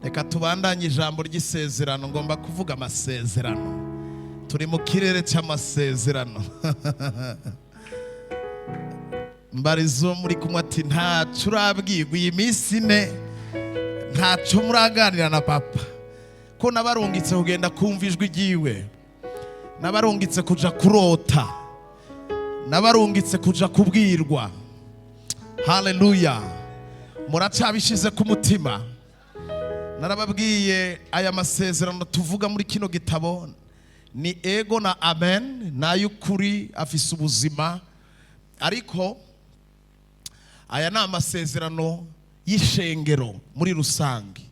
Reka tubandanye ijambo ry'isezerano. Ngomba kuvuga amasezerano. Turi mu kirere cy'amasezerano. Mbarizo muri kumwe ati ntacu urabwirwa iyi minsi ine, ntacu muraganira na papa ko nabarungitse kugenda kumva ijwi ryiwe, nabarungitse kuja kurota, nabarungitse kuja kubwirwa. Haleluya. Muracabishize ku mutima. Narababwiye aya masezerano tuvuga muri kino gitabo ni ego na amen, n'ay'ukuri afise ubuzima, ariko aya ni amasezerano y'ishengero muri rusange.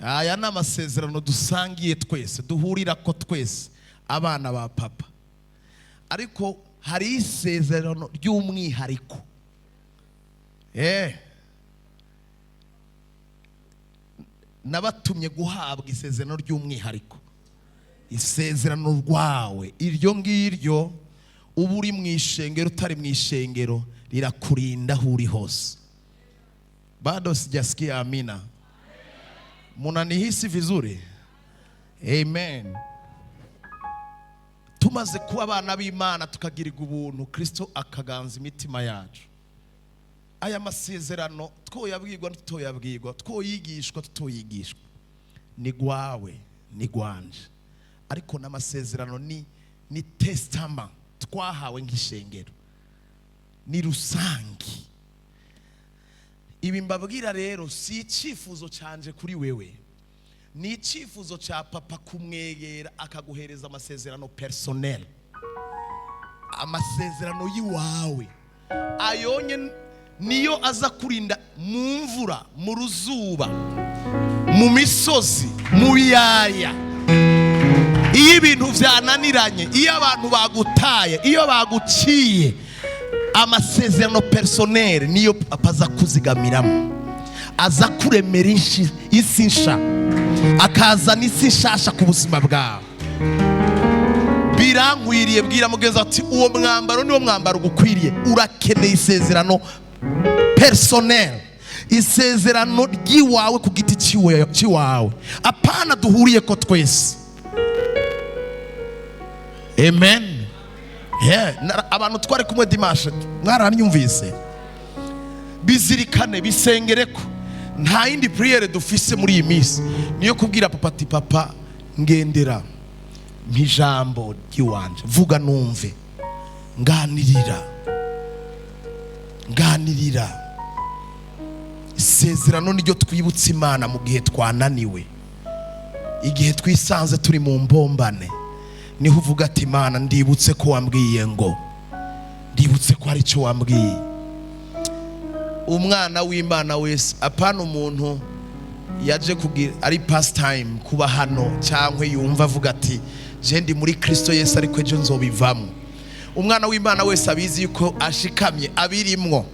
Aya ni amasezerano dusangiye twese, duhurira ko twese abana ba papa, ariko hari isezerano ry'umwihariko. Nabatumye guhabwa isezerano ry'umwihariko, isezerano rwawe. Iryo ngiryo uba uri mu ishengero utari mu ishengero rirakurinda aho uri hose. Bado sijasikia amina. Munanihisi vizuri? Amen. Tumaze kuba abana b'Imana tukagirirwa ubuntu, Kristo akaganza imitima yacu. Aya masezerano twoyabwirwa tutoyabwirwa, twoyigishwa tutoyigishwa, ni gwawe ni gwanje, ariko n'amasezerano ni testament twahawe nk'ishengero, ni rusangi. Ibi mbabwira rero si icyifuzo cyanje kuri wewe, ni icyifuzo cya papa kumwegera akaguhereza amasezerano personnel, amasezerano yiwawe. Ayonye niyo aza kurinda mu mvura, mu ruzuba, mu misozi, mu biyaya. Iyo ibintu byananiranye, iyo abantu bagutaye, iyo baguciye, amasezerano personnel niyo aza kuzigamiramo, aza kuremera isi nsha, akazana isi nshasha ku buzima bwawe. Birankwiriye, bwira mugenzi ati uwo mwambaro niwo mwambaro ugukwiriye. Urakeneye isezerano personnel, isezerano ry'iwawe ku giti cy'iwawe, apana duhuriye ko twese. Amen. Abantu twari kumwe dimanche mwaranyumvise. Bizirikane, bisengereko. Nta yindi priere dufise muri iyi minsi niyo kubwira papa ati papa ngendera mpijambo ry'iwanje, vuga numve, nganirira. Isezerano niryo twibutsa Imana mu gihe twananiwe, igihe twisanze turi mu mbombane, niho uvuga ati Imana ndibutse ko wambwiye ngo, ndibutse ko ari cyo wambwiye. Umwana w'Imana wese, apana umuntu yaje kugira ari past time kuba hano cyangwa yumva avuga ati je ndi muri Kristo Yesu ariko ejo nzobivamo. Umwana w'Imana wese abizi yuko ashikamye abirimwo,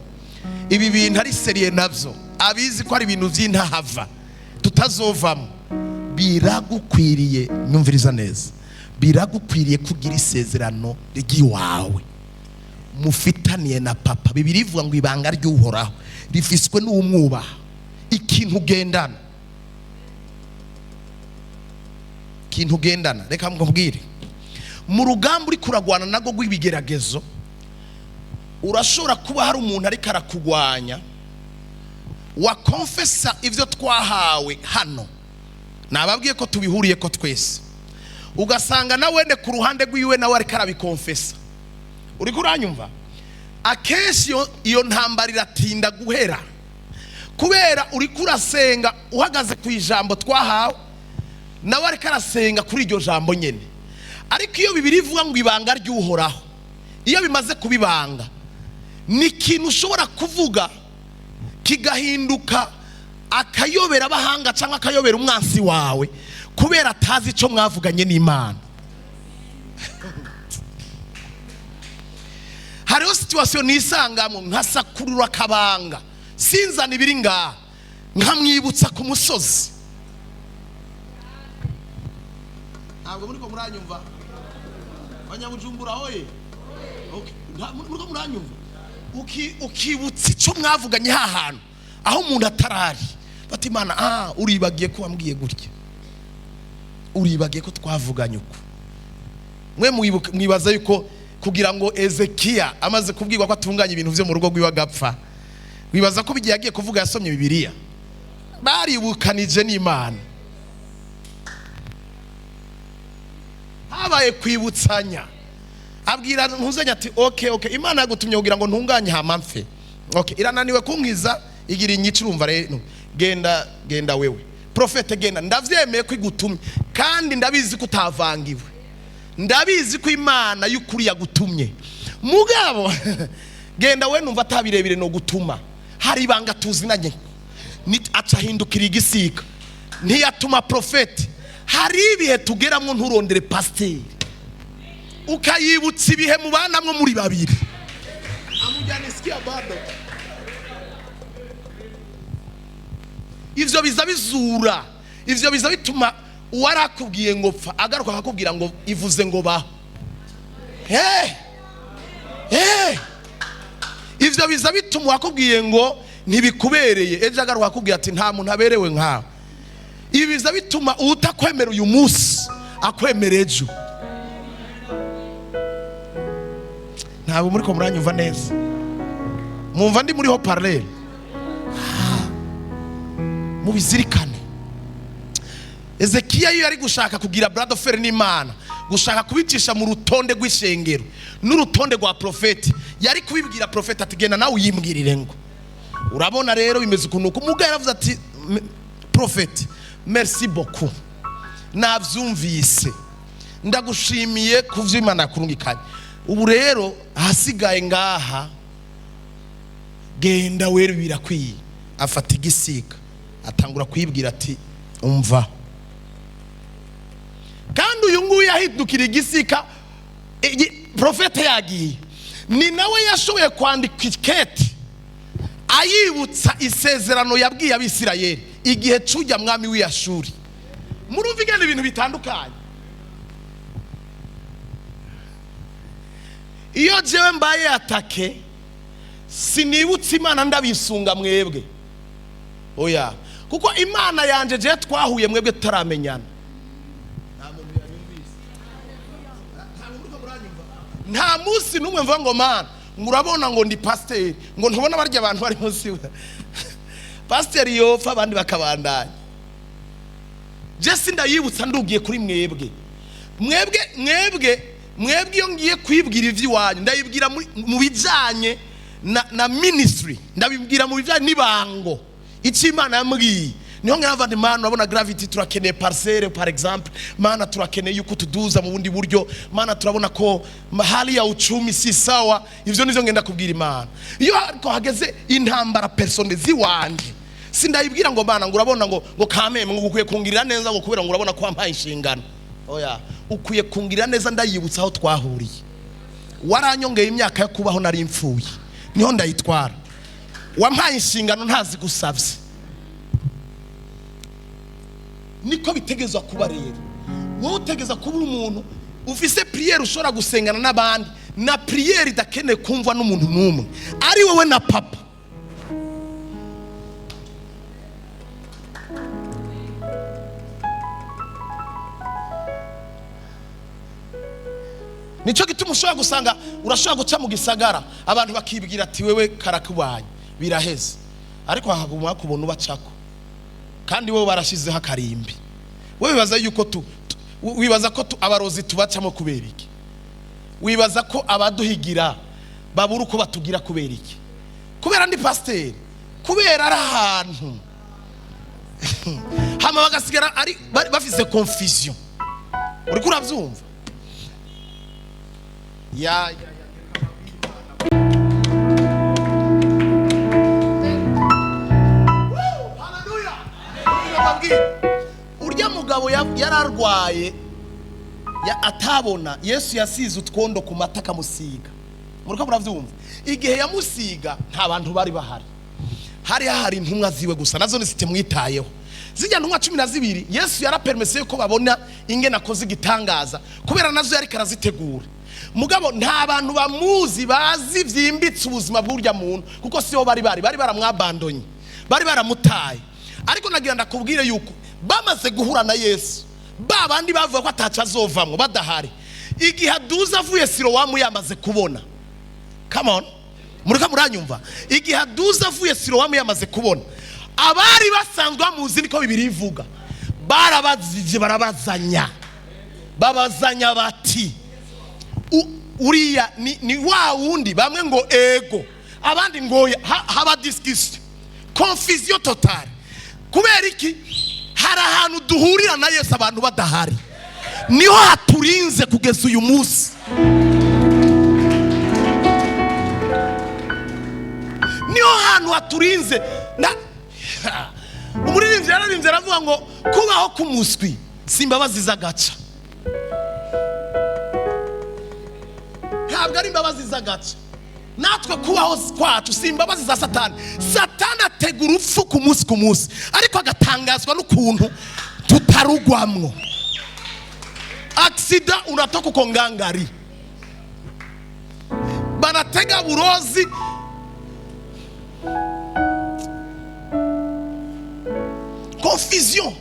ibi bintu ari seriye navyo, abizi ko ari ibintu by'intahava tutazovamo. Biragukwiriye, nyumviriza neza, biragukwiriye kugira isezerano ry'iwawe mufitaniye na papa. Bibiri ivuga ngo ibanga ry'Uhoraho rifiswe n'umwubaha, ikintu gendana, ikintu gendana. Reka mbwire, mu rugamba uri kuragwana nago rw'ibigeragezo, urashobora kuba hari umuntu ariko arakugwanya, wakonfesa ivyo twahawe hano, nababwiye ko tubihuriye ko twese, ugasanga na wene ku ruhande rw'iwe nawe ariko arabikonfesa. Uri kuranyumva? Akenshi iyo ntambara iratinda guhera, kubera uri kurasenga uhagaze ku ijambo twahawe, nawe ariko arasenga kuri iryo jambo nyene. Ariko iyo Bibiri ivuga ngo ibanga ry'Uhoraho, iyo bimaze kubibanga, ni ikintu ushobora kuvuga kigahinduka akayobera abahanga cyangwa akayobera umwansi wawe, kubera atazi icyo mwavuganye n'Imana. Hariho situation nisangamo nkasakurura kabanga, sinzana ibiri ngaha, nkamwibutsa ku musozi. Ntabwo muri ko muranyumva? Abanyabujumbura hoye? Okay, muri ko muranyumva? Ukibutsa icyo mwavuganye hahantu, aho umuntu atarari, bati Imana uribagiye ko wambwiye gutya, uribagiye ko twavuganye uko. Mwe mwibaza yuko kugira ngo Ezekiya amaze kubwirwa ko atunganya ibintu byo mu rugo rwiwe agapfa, wibaza ko bigiye agiye kuvuga yasomye Bibiliya? Baribukanije n'Imana, habaye kwibutsanya. Abwira ntuzenya ati okay Imana yagutumye kugira ngo ntunganye hamamfe. Irananiwe kunkiza igira inyici, urumva rero genda wewe Prophet, genda, ndavyemeye ko igutumye kandi ndabizi ko utavangiwe, ndabizi ko Imana y'ukuri yagutumye. Mugabo genda we, numva atabirebire no gutuma, hari ibanga tuzinanye. Aca hindukira igisika, ntiyatuma Prophet. Hari ibihe tugeramwo nturondere pasteur, ukayibutsa ibihe mubanamwe muri babiri. Amujyana sikia bado. Ivyo biza bizura, ivyo biza bituma uwarakubwiye ngo pfa agaruka akakubwira ngo ivuze ngo baho. Ivyo biza bituma wakubwiye ngo ntibikubereye, ejo agaruka akubwira ati nta muntu aberewe nkawe. Ibi biza bituma utakwemera uyu munsi akwemera ejo. Ntabwo muri ko muranyumva neza, mwumva ndi muri ho parallel. Mubizirikane, Ezekiya yari gushaka kugira brother offer n'Imana, gushaka kubicisha mu rutonde rw'ishengero n'urutonde rwa Prophet. Yari kubibwira Prophet ati genda nawe uyimbwirire ngo. Urabona rero bimeze ukuntu kumugara yaravuze ati Prophet, merci beaucoup, navyumvise, ndagushimiye kuvyo Imana yakurungikanye. Ubu rero hasigaye ngaha, genda wera birakwiye. Afata igisika atangura kwibwira ati umva. Kandi uyu nguyu yahindukira igisika, Prophet yagiye, ni nawe yashoboye kwandika ikete ayibutsa isezerano yabwiye Abisirayeli igihe cujya mwami w'Ashuri. Murumva igenda ibintu bitandukanye. Iyo jewe mbaye atake, sinibutsa Imana ndabisunga mwebwe. Oya, kuko Imana yanje je twahuye mwebwe tutaramenyana. Nta musi numwe mvuga ngo Mana murabona ngo ndi pasteur, ngo ntubona barya abantu bari munsi we. Pasteur yopfa abandi bakabandanya. Je sindayibutsa ndugiye kuri mwebwe. Mwebwe iyo ngiye kwibwira ivy'iwanyu ndayibwira mu bijanye na ministry, ndabibwira mu bijanye nibango iki Imana yambwiye. Niho nkava ndi Mana, urabona gravity turakeneye parcelle par exemple, Mana turakeneye yuko tuduza mu bundi buryo, Mana turabona ko mahali ya uchumi si sawa. Ivyo nizo ngenda kubwira Imana. Iyo ariko hageze intambara persone ziwanje, sindayibwira ngo Mana ngo urabona ngo kameme ngo ukwiye kungirira neza ngo kubera ngo urabona ko wampaye inshingano. Oya, ukwiye kungirira neza ndayibutsa aho twahuriye. Waranyongeye imyaka yo kubaho nari impfuye, niho ndayitwara. Wampaye inshingano ntazi gusavye. Niko bitegezwa kuba rero. Wowe utegeza kuba umuntu ufise prière ushobora gusengana n'abandi, na prière idakene kumva n'umuntu n'umwe, ari wowe na papa. Nico gituma ushobora gusanga urashobora guca mu gisagara abantu bakibwira ati wewe karakubanye biraheze, ariko haguma kubona ubacako kandi wowe barashizeho akarimbi. Wowe wibaza yuko wibaza ko abarozi tubacamo kubera iki? Wibaza ko abaduhigira babura uko batugira kubera iki? Kubera ndi pasteur? Kubera ari ahantu hama bagasigara ari bafise confusion. Uriko uravyumva? Ya urya mugabo yararwaye atabona, Yesu yasize utwondo ku mata akamusiga. Muriko muravyumva? Igihe yamusiga nta bantu bari bahari, hari intumwa ziwe gusa, nazo nisitemwitayeho. Zijya ntumwa 12 Yesu yarapermise ko babona ingene akoze igitangaza, kubera nazo yari karazitegura. Mugabo nta bantu bamuzi bazi vyimbitse ubuzima bw'urya muntu, kuko siho bari baramwabandonye, bari baramutaye. ariko nagira ndakubwire yuko bamaze guhura na Yesu babandi bavuga ko ataca azovamwe badahari igihe aduza avuye Silowamu yamaze kubona. Come on, mureka muranyumva. Igihe aduza avuye Silowamu yamaze kubona, abari basanzwe bamuzi niko Bibiri ivuga, barabazije barabazanya, babazanya bati uriya ni wa wundi, bamwe ngo ego, abandi ngo haba discussion, confusion totale. Kubera iki? Hari ahantu duhurira na Yesu abantu badahari, niho haturinze kugeza uyu munsi. Niho hantu haturinze. Umuririmbyi yararimbye aravuga ngo kubaho k'umuswi si imbabazi z'agaca. Ntabwo ari imbabazi z'agaca. Natwe kubaho kwacu si imbabazi za Satani. Satani ategura urupfu ku munsi ariko agatangazwa n'ukuntu tutarugwamwo. Aksida unatoka uko ngangari, banatega burozi, confusion.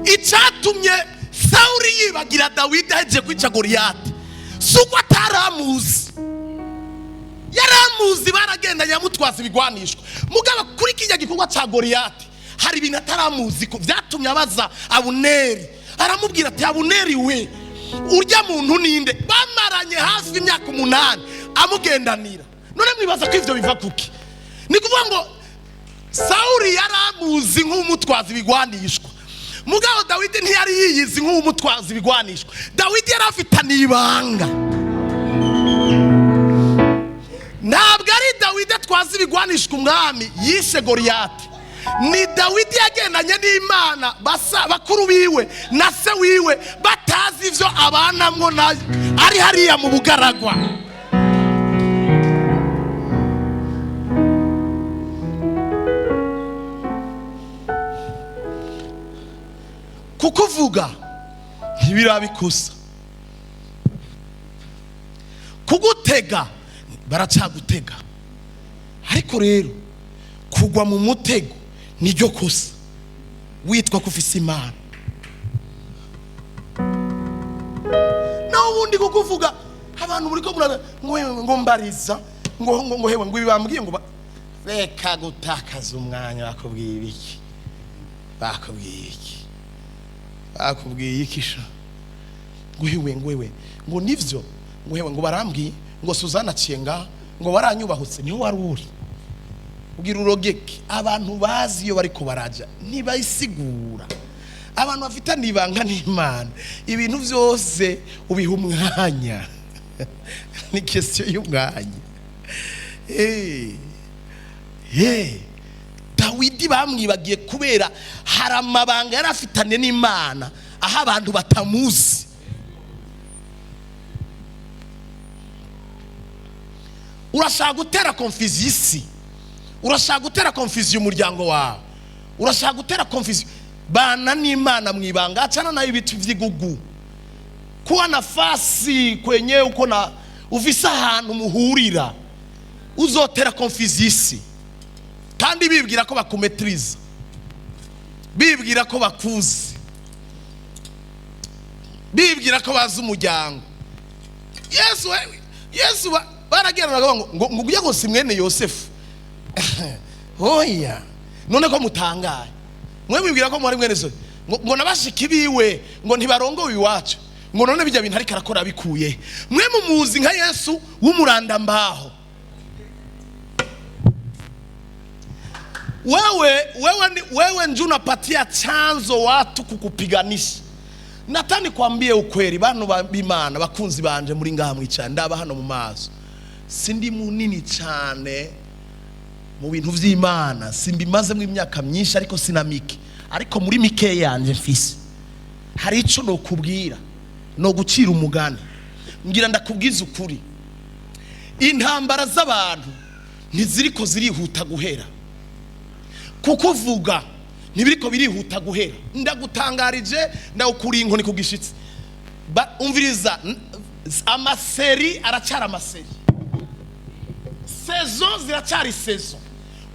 Icatumye Sauli yibagira Dawidi aheje kwica Goliyati suko ataramuzi. Yaramuzi, baragendanye amutwaza ibigwanishwa, mugaba kuri kijya gikorwa ca Goliyati hari ibintu ataramuzi ko vyatumye abaza Abuneri. Aramubwira ati Abuneri we urya muntu ninde? Bamaranye hafi imyaka 8 amugendanira. None mwibaza ko ivyo biva kuki? Ni kuvuga ngo Sauli yaramuzi nk'umutwazi ibigwanishwa, mugabo Dawidi ntiyari yiyizi nk'umutwazi ibigwanishwa. Dawidi yarafitanye ibanga. Ntabwo ari Dawidi atwaza ibigwanishwa umwami yishe Goliyati, ni Dawidi yagendanye n'Imana, bakuru biwe na se wiwe batazi ivyo abanamwo nayo ari hariya mu bugaragwa. Kukuvuga ntibirabikosa, kugutega baracagutega, ariko rero kugwa mu mutego niryo kosa witwa kufisa Imana. Naho ubundi kukuvuga abantu muri ko ngo mbariza ngo hewe ngo ibambwiye ngo reka gutakaza umwanya. Bakubwiye iki? Bakubwiye iki sha? Ngo hewe ngo nivyo, ngo hewe ngo barambwiye ngo Suzana Cienga ngo waranyubahutse niho wari uri. Ugira urogeke abantu bazi iyo bari ko baraja ntibayisigura. Abantu bafite nibanga n'Imana ibintu byose ubiha umwanya. Ni question y'umwanya. Dawidi bamwibagiye kubera hari amabanga yari afitanye n'Imana aho abantu batamuzi. Urashaka gutera confusion isi, urashaka gutera confusion umuryango wawe, urashaka gutera confusion bana n'Imana mwibanga. Achana na ibitu vyigugu, kuwa nafasi kwenye uko na uvisa ahantu muhurira uzotera confusion isi. Kandi bibwira ko bakumetriza, bibwira ko bakuzi, bibwira ko bazi umuryango. Yesu barageranaga ngo nguye ngo si mwene Yosefu. Oya, none ko mutangaye mwe bibwira ko muri mwene so ngo nabashiki biwe ngo ntibarongo iwacu, ngo none bijya bintu ariko arakora bikuye. Mwe mumuzi nka Yesu w'umuranda mbaho. Wewe ndio unapatia chanzo watu kukupiganisha. Natani kwambie ukweli bano b'Imana bakunzi banje muri ngaha mwica ndaba hano mu maso. Sindi munini cyane mu bintu vy'Imana, simbimaze mu imyaka myinshi ariko sinamike, ariko muri mike yanje mfise hari ico no kubwira no gucira umugani. Ngira ndakubwiza ukuri, intambara z'abantu ntiziriko zirihuta guhera, kukuvuga ntibiriko birihuta guhera. Ndagutangarije ndawukuri inkoni kugishitsi. Umviriza, amaseri aracara amaseri, saison ziracari saison.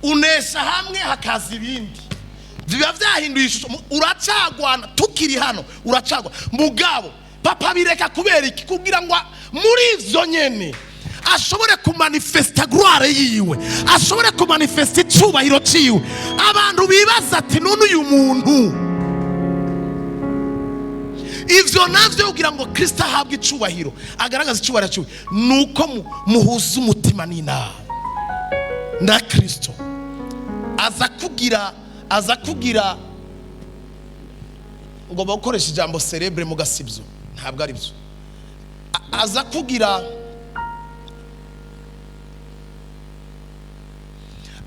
unesha hamwe hakaza ibindi biba byahinduye ishusho. Uracagwana tukiri hano, uracagwa mugabo papa bireka kubera iki? Kugira ngo muri izo nyene ashobore kumanifesta gloire yiwe, ashobore kumanifesta icubahiro ciwe. Abantu bibaza ati none uyu muntu ivyo navyo kugira ngo Kristo ahabwe icubahiro, agaragaza icubahiro ciwe, nuko muhuza umutima n'inama na Kristo. aza kugira ngo bakoresha ijambo celebre mu gasibyo, ntabwo ari byo.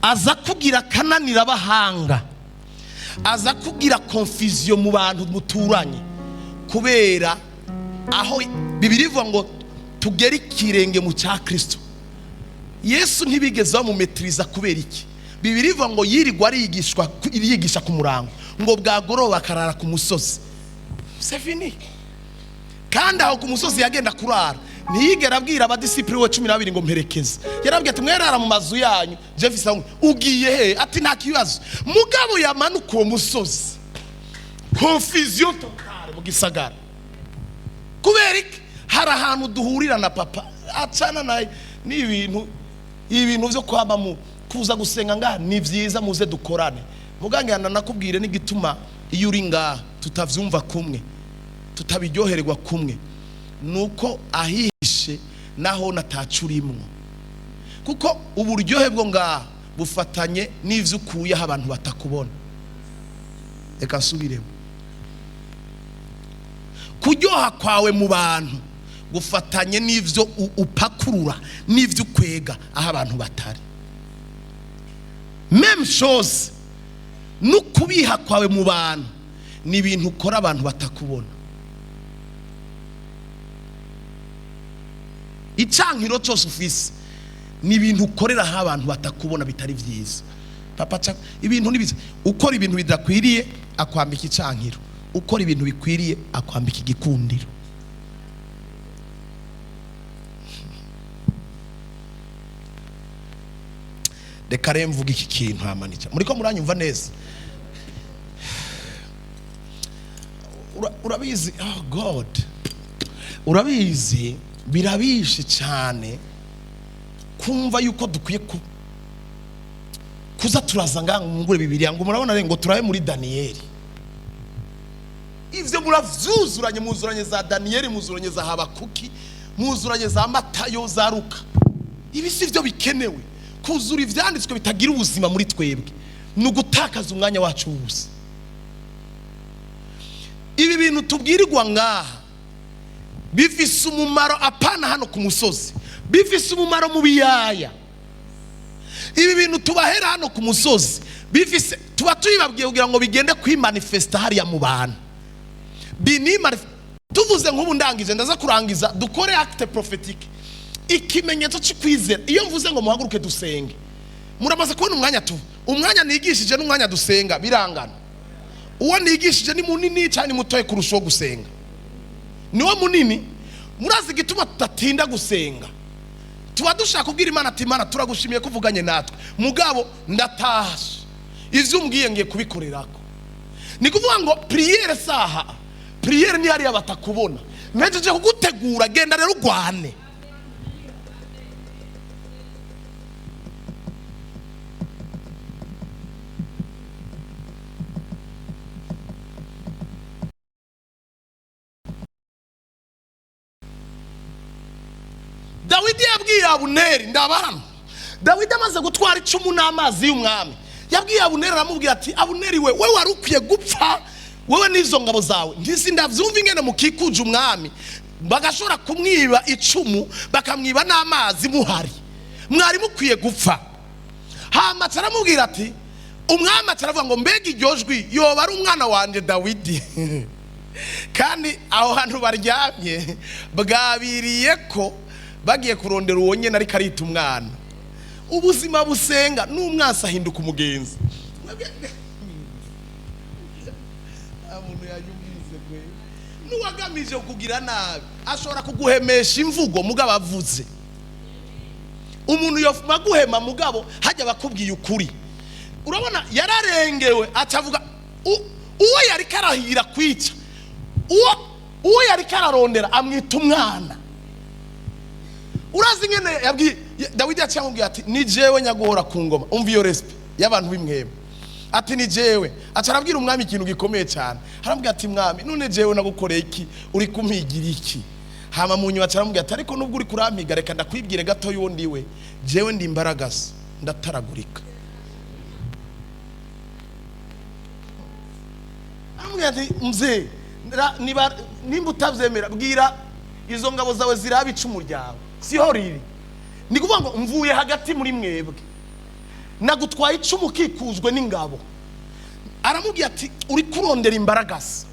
aza kugira kananira abahanga, aza kugira confusion mu bantu muturanye, kubera aho Bibiliya ivuga ngo tugere ikirenge mu cya Kristo. Yesu ntibigeze bamumetriza kubera iki? Bibiliya ivuga ngo yirirwa yigisha ku murango, ngo bwagoroba akarara ku musozi. C'est fini. Kandi aho ku musozi yagenda kurara, ntiyigera abwira abadisipline we 12 ngo mperekeze. Yarabwiye ati mwerara mu mazu yanyu, Jefferson ugiye he? Ati nta kibazo. Mugabo yamanuka uwo musozi, confusion totale mu gisagara. Kubera iki? Hari ahantu duhurira na papa acana naye n'ibintu byo kwaba mu kuza gusenga ngaha ni vyiza, muze dukorane. Mugangana nakubwire n'igituma iyo uri ngaha tutavyumva kumwe, tutabiryohererwa kumwe, nuko ahishe naho natacurimwo. Kuko uburyohe bwo ngaha bufatanye n'ivyo ukuye aho abantu batakubona. Reka nsubiremo. Kuryoha kwawe mu bantu gufatanye n'ivyo upakurura, n'ivyo ukwega aho abantu batari. Même chose nukubiha kwawe mu bantu ni ibintu ukora abantu batakubona. Icankiro cyose ufise ni ibintu ukorera aho abantu batakubona bitari vyiza. Papa cha ibintu nibiza, ukora ibintu bidakwiriye akwambika icankiro, ukora ibintu bikwiriye akwambika igikundiro. Reka remvuga iki kintu hamanica. Muriko muranyumva neza? Urabizi, oh God, urabizi birabishe cyane kumva yuko dukwiye kuza turaza nganga mungure Bibiliya ngo murabona ngo turabe muri Daniyeli. Ivyo muravyuzuranye, muzuranye za Daniyeli, muzuranye za Habakuki, muzuranye za Matayo, za Luka. Ibi sivyo bikenewe. Kuzura ivyanditswe bitagira ubuzima muri twebwe nugutakaza umwanya wacu wose. Ibi bintu tubwirirwa ngaha bifise umumaro apana hano ku musozi, bifise umumaro mu biyaya. Ibi bintu tubahera hano ku musozi bifise tuba tuyibabwiye kugira ngo bigende kwimanifesta hariya mu bantu. Tuvuze nk'ubu ndangije ndaza kurangiza dukore acte prophetic, ikimenyetso cy'ukwizera. Iyo mvuze ngo muhaguruke dusenge, muramaze kubona umwanya nigishije n'umwanya dusenga birangana. Uwo nigishije ni munini cyane mutoye kurushaho gusenga. Niwo munini, murazi gituma tutatinda gusenga. Tuba dushaka kubwira Imana ati Imana turagushimiye kuvuganye natwe, mugabo ndatasha ivyo umbwiye ngiye kubikorerako. Ni kuvuga ngo prière saha, prière ni hariya batakubona. Mpejeje kugutegura, genda rero ugwane. Dawidi yabwiye Abuneri, ndabana Dawidi amaze gutwara icumu n'amazi y'umwami, yabwiye Abuneri aramubwira ati Abuneri we warukwiye gupfa wewe n'izo ngabo zawe. Ndisi ndavyumva ingene mukikuje umwami bagashobora kumwiba icumu bakamwiba n'amazi muhari, mwari mukwiye gupfa. Hama aramubwira ati umwami aravuga ngo mbega iryojwi yoba ari umwana wanje Dawidi. Kandi aho hantu baryamye bwabiriye ko bagiye kurondera uwo nyene ariko arita umwana. Ubuzima busenga n'umwasa ahinduka umugenzi. Amuntu yanyumvise kwe nuwagamije kugira nabi ashobora kuguhemesha imvugo mugabo avuze. Umuntu yofuma guhema mugabo hajya bakubwiye ukuri. urabona yararengewe acavuga uwo yari karahira kwica uwo yari kararondera amwita umwana. Urazi ngene yabwiye Dawidi yacamubwiye ati ni jewe nyaguhora ku ngoma. Umva iyo respect y'abantu b'imwema ati ni jewe. Acarabwira umwami ikintu gikomeye cyane, arambwira ati mwami none jewe nagukoreye iki, uri kumpigira iki? Hama mu nyuma acarambwira ati ariko nubwo uri kurampiga reka ndakwibwire gato yo ndiwe jewe ndi imbaragasa ndataragurika. Arambwira ati mzee nimba utavyemera bwira izo ngabo zawe ziraba icumu ryawe siho riri. Ni kuvuga ngo mvuye hagati muri mwebwe nagutwaye icumu kikuzwe n'ingabo. Aramubwira ati uri kurondera imbaragasa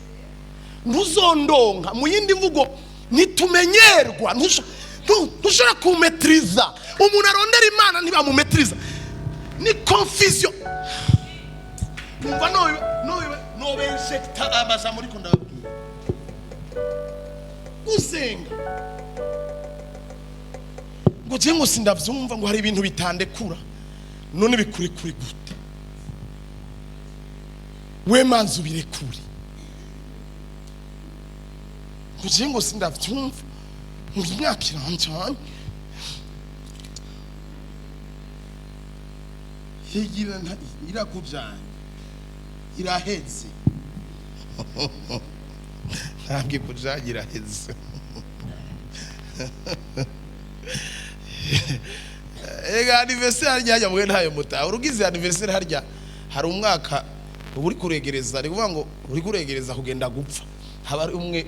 ntuzondonka. Mu yindi mvugo nitumenyerwa ntushobora kumetriza. Umuntu arondera Imana ntibamumetriza, ni confusion. Numva no bensekta abaza muri kundabwira gusenga ngo je ngo sindavyumva ngo hari ibintu bitandekura. None bikuri kuri gute we manzi ubirekuri? Ngo je ngo sindavyumva ngo imyaka irantanye higira irakujanye iraheze. Ntabwo kujanye iraheze. Ega anniversaire ryajya mwe ntayo muta urugize anniversaire harya hari umwaka uri kuregereza, ari kuvuga ngo uri kuregereza kugenda gupfa. Haba ari umwe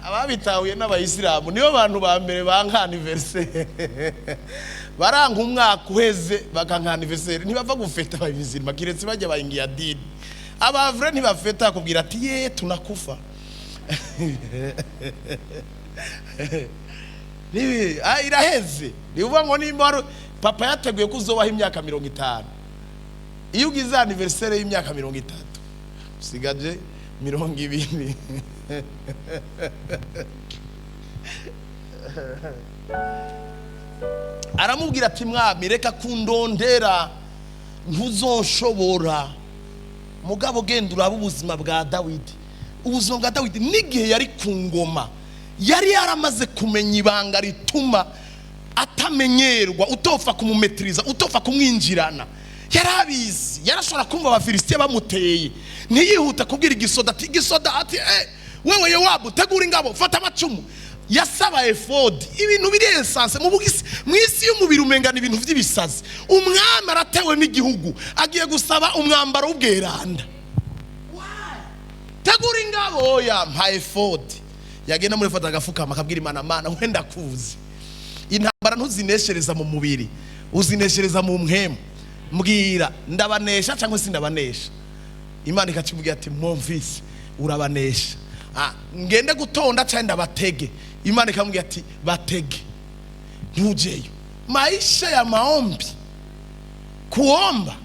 ababitahuye n'abayisilamu nibo bantu ba mbere banka anniversaire. Baranga umwaka uheze bakanka anniversaire, ntibava gufeta abizima kiretse bajya bayingiya dini. Abavre ntibafeta kubwira ati ye tunakufa. Nibi iraheze. Nivuga ngo nimba papa yateguye kuzobaho imyaka 50. Iyo ugize anniversaire y'imyaka 30 usigaje 20. Aramubwira ati mwami reka kundondera ntuzonshobora. Mugabo genda uraba ubuzima bwa Dawidi. Ubuzima bwa Dawidi n'igihe yari ku ngoma yari yaramaze kumenya ibanga rituma atamenyerwa, utofa kumumetriza, utofa kumwinjirana. Yarabizi, yarashobora kumva abafilisitiya bamuteye ntiyihuta kubwira igisoda ati gisoda ati wewe Yowabu tegura ingabo fata amacumu. Yasaba efodi ibintu biri essence mu bugisi mwisi y'umubiri umengana ibintu by'ibisazi. Umwami aratewe n'igihugu agiye gusaba umwambaro w'ubweranda. Tegura ingabo ya mpa efodi. Yagenda muri efodi agafukama akabwira Imana, Mana wenda kuzi intambara ntuzineshereza mu mubiri uzineshereza mu mpemu. Mbwira ndabanesha cyangwa sindabanesha? Imana ikacimubwira ati mwumvise urabanesha. Ngende gutonda cyane ndabatege. Imana ikamubwira ati batege ntujeyo. Maisha ya maombi kuomba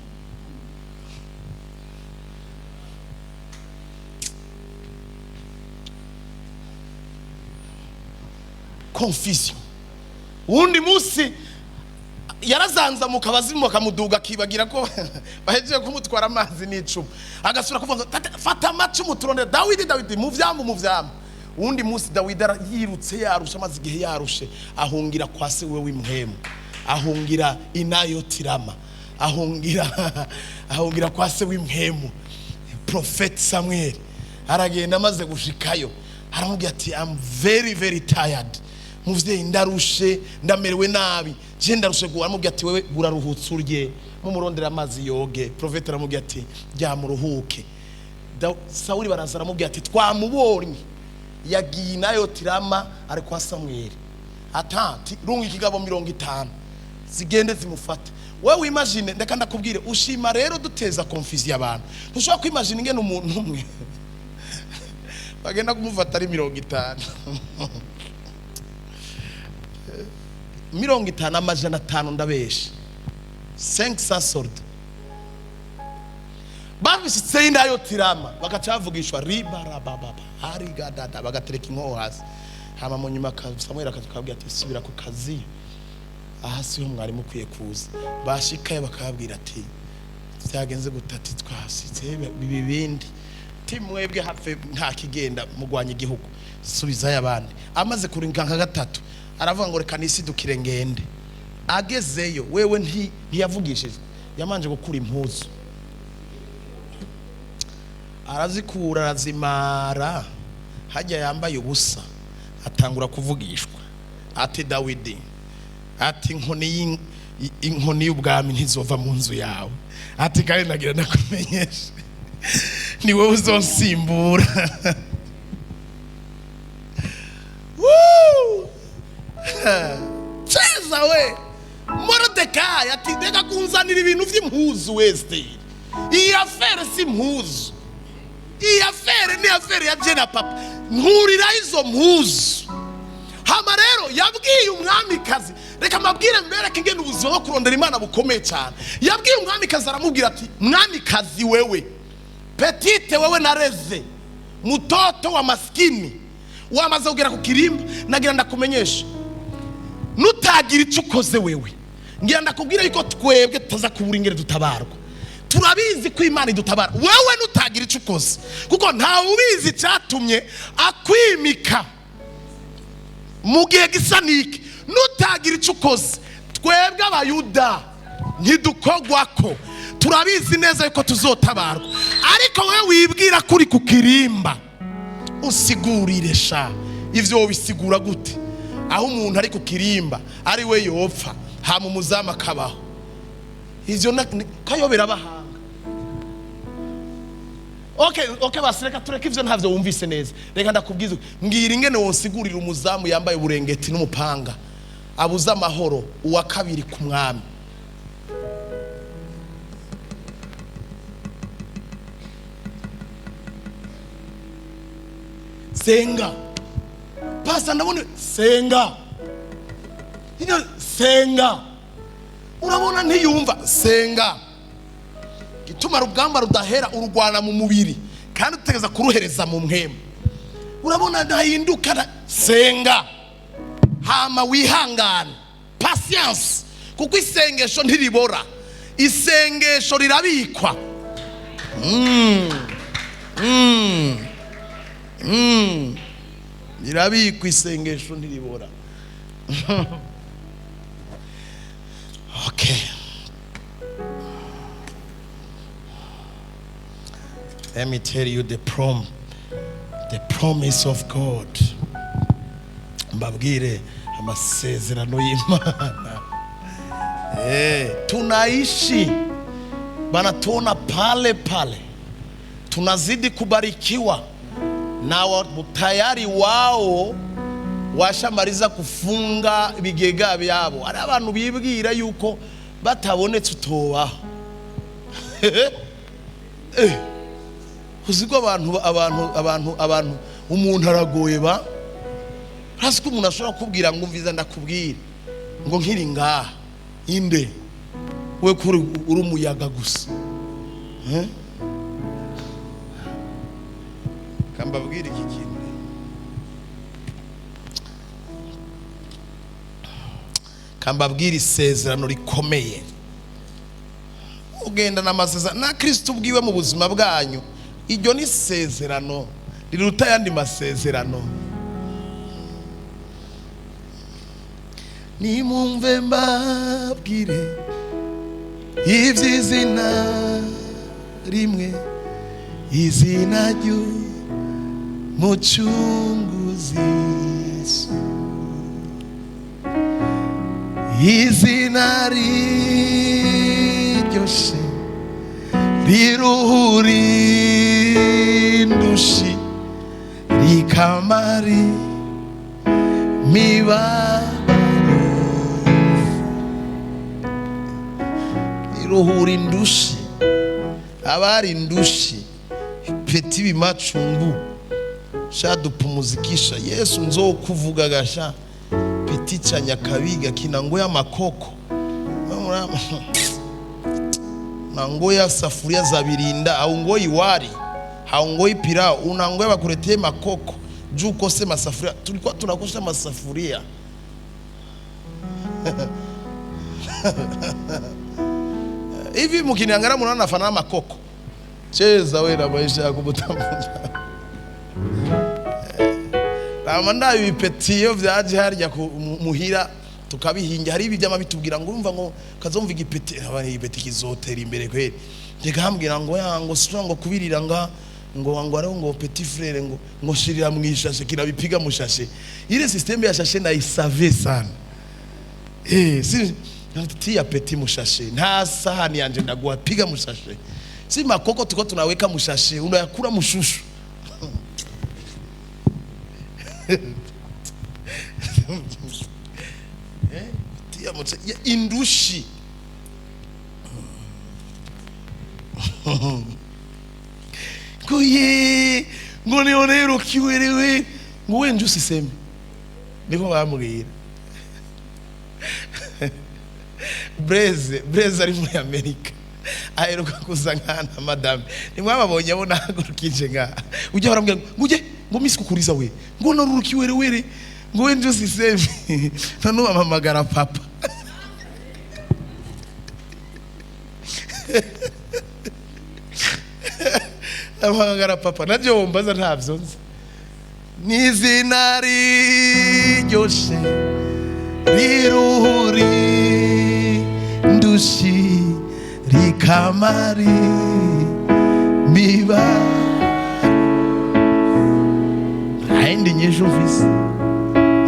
confusion. Undi musi yarazanza mu kabazimu bakamuduga kibagira ko bahejeje kumutwara amazi n'icumu agasura kuvuga fata amacumu turonde Dawidi mu vyambu. Undi musi Dawidi yirutse yarusha amazi igihe yarushe ahungira kwa se we w'imhemu, ahungira inayotirama, ahungira kwa se w'imhemu Prophet Samuel. Aragenda amaze gushikayo aramubwira ati I'm very very tired. Muvye ndarushe ndamerewe nabi je ndarushe go. Aramubwira ati wewe buraruhutse urye mumurondera amazi yoge. Prophet aramubwira ati jya muruhuke. Sauli baraza aramubwira ati twamubonye yagiye nayo tirama ari kwa Samuel atati rungu ikigabo 50 zigende zimufate. Wewe imagine ndeka ndakubwire ushima rero duteza confusion abantu. Ntushobora kwimagine ingene umuntu umwe bagenda kumufata ari 50 50 amajana 5 ndabesha 500 sword. Babisitse indayo tirama bakacavugishwa ribarababa harigadada bagatereka inkoho hasi. Hama mu nyuma Samuel akabwira ati subira ku kazi aha siho mwari mukwiye kuza. Bashikaye bakababwira ati byagenze gutati twasitse bibindi timwebwe hapfe nta kigenda mugwanya igihugu subizayo abandi. Amaze kurinka nka gatatu aravuga ngo reka nisidukire ngende. Agezeyo wewe ntiyavugishije, yamanje gukura impuzu, arazikura arazimara, hajya yambaye ubusa atangura kuvugishwa ati Dawidi ati inkoni y'ubwami ntizova mu nzu yawe, ati kandi nagira nakumenyesha ni wowe uzonsimbura. Cheza we Mordecai ati ndeka kunzanira ibintu vy'impuzu wese. Iyi affaire si impuzu, iyi affaire ni affaire ya jena papa, nkurira izo mpuzu. Hama rero yabwiye umwamikazi, reka mabwire mbereke ingene ubuzima bwo kurondera Imana bukomeye cyane. Yabwiye umwamikazi aramubwira ati mwamikazi wewe petite wewe nareze mutoto wa maskini wamaze kugera ku kirimba, nagira ndakumenyesha nutagira icyo ukoze wewe, ngira ndakubwira yuko twebwe tutaza kubura ingere dutabarwa. Turabizi ko Imana idutabara, wewe nutagira icyo ukoze kuko nta ubizi cyatumye akwimika mu gihe gisa niki. Nutagira icyo ukoze twebwe abayuda ntidukogwako, turabizi neza yuko tuzotabarwa. Ariko wewe wibwira kuri ku kirimba usigurire sha ivyo bisigura gute? Aho umuntu ari ku kirimba ari we yopfa hama umuzama kabaho, ivyo kayobera bahanga. Okay basi reka tureke ivyo ntavyo wumvise neza. Reka ndakubwiza mbwira ingene wosigurira umuzamu yambaye uburengeti n'umupanga abuza amahoro uwa kabiri ku mwami. Senga Pastor ndabona senga ino senga, urabona ntiyumva senga. Gituma rugamba rudahera urugwana mu mubiri kandi utegeza kuruhereza mu mpemu. Urabona ndahinduka senga, hama wihangana patience, kuko isengesho ntiribora, isengesho rirabikwa. Irabikwa isengesho ntiribora. Okay, let me tell you the promise of God. Mbabwire amasezerano y'Imana. Tunaishi bana, tuona pale pale, tunazidi kubarikiwa na tayari wao washamariza kufunga ibigega byabo. Ari abantu bibwira yuko batabonetse utobaho. Uziko abantu umuntu aragoye ba hasi ko umuntu ashobora kubwira ngo mviza ndakubwira ngo nkiri ngaha inde we kuri uri umuyaga gusa. Kambabwira iki kintu, kambabwira isezerano rikomeye. Ugenda n'amasezerano na Kristo ubwiwe mu buzima bwanyu, iryo ni isezerano riruta yandi masezerano. Nimumve mbabwire ivy'izina rimwe, izina ry'umucunguzi Yesu, izina riryoshe riruhura indushi rikamari mibabaro, riruhura indushi abari indushi peti bimacungu shadupumuzikisha. Yesu nzokuvuga gasha peti canya kabiga kinango ya makoko nango ya safuria za birinda au ngoi wari au ngoi pirao unango ya bakuletee makoko juu kose masafuria. Tulikuwa tunakosha masafuria Hivi mkiniangalia mnaona nafanana makoko. Cheza wewe na maisha yako mutamuja. Amanda ibipetiyo byaje harya muhira tukabihinga hari ibijyama bitubwira ngo umva ngo kazomva igipeti abari ibipeti kizotera imbere kweli. Njye hambwira ngo yango ngo kubirira ngo ari ngo petit frère ngo shirira mwishashe kirabipiga mushashe. Ile systeme ya shashe na isave sana. Si tia petit mushashe nta sahani yanje ndaguha piga mushashe. Si makoko tuko tunaweka mushashe unayakura mushushu. Tia mushashe indushi. Kuye ngo neonero kiwerewe ngo wenje usiseme niko bamubwira. Breze ari muri Amerika aheruka kuza nkana madame nimwababonye abo nagurukije nga ujya barambwira ngo uje ngo misikukuriza we ngo norukiwerewere ngo wenje usiseme none bamamagara papa. Amagara papa najyo wumbaza ntavyo nzi nizina ryoshe riruhuri ndushi rikamari miba haindi nyesho visi